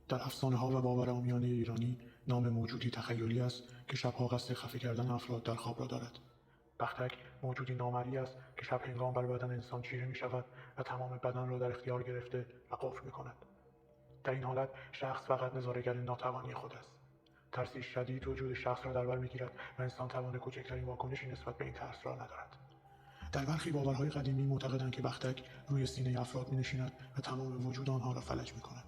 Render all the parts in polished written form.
در افسانه‌ها و باور عامیانه ایرانی نام موجودی تخیلی است که شبها قصد خفه کردن افراد در خواب را دارد. بختک موجودی نامرئی است که شب هنگام بر بدن انسان چیره می شود و تمام بدن را در اختیار گرفته و قفل می کند. در این حالت شخص فقط نظاره‌گر ناتوانی خود است. ترسی شدید وجود شخص را در بر می‌گیرد و انسان توان کوچکترین واکنشی نسبت به این ترس را ندارد. در برخی باورهای قدیمی معتقدند که بختک روی سینه افراد می‌نشیند و تمام وجود آنها را فلج می‌کند.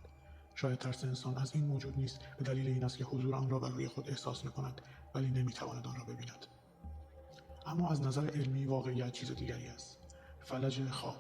شاید ترس انسان از این موجود نیز به دلیل این است که حضور آن را بر روی خود احساس می‌کند ولی نمی‌تواند آن را ببیند. اما از نظر علمی واقعیت چیز دیگری است. فلج خواب.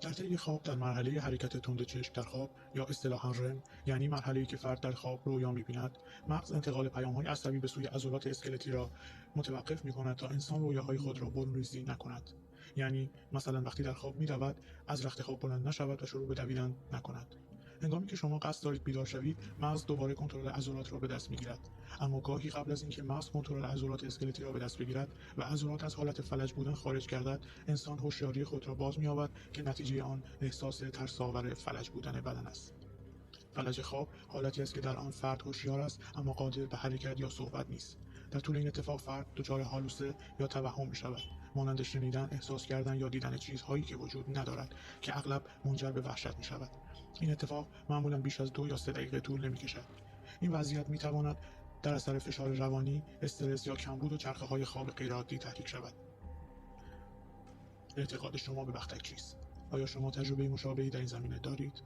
در طی خواب در مرحله حرکت تند چشم در خواب یا اصطلاحاً رم، یعنی مرحله‌ای که فرد در خواب رویا می‌بیند، مغز انتقال پیام‌های عصبی به سوی عضلات اسکلتی را متوقف می‌کند تا انسان رویاهای خود را برون‌ریزی نکند. یعنی مثلا وقتی در خواب می‌دود از رخت خواب بلند نشود و شروع به دویدن نکند. هنگامی که شما قصد دارید بیدار شوید، مغز دوباره کنترل عضلات را به دست می‌گیرد. اما گاهی قبل از اینکه مغز کنترل عضلات اسکلتی را به دست بگیرد و عضلات از حالت فلج بودن خارج گردد، انسان هوشیاری خود را باز می‌یابد که نتیجه آن احساس ترس‌آور فلج بودن بدن است. فلج خواب حالتی است که در آن فرد هوشیار است اما قادر به حرکت یا صحبت نیست. در طول این اتفاق فرد دچار هالوسه یا توهم می‌شود، مانند شنیدن، احساس کردن یا دیدن چیزهایی که وجود ندارد که اغلب منجر به وحشت می‌شود. این اتفاق معمولاً بیش از 2 یا 3 دقیقه طول نمی‌کشد. این وضعیت می‌تواند در اثر فشار روانی، استرس یا کمبود و چرخه‌های خواب غیرعادی تحریک شود. اعتقاد شما به بختک چیست؟ آیا شما تجربه مشابهی در این زمینه دارید؟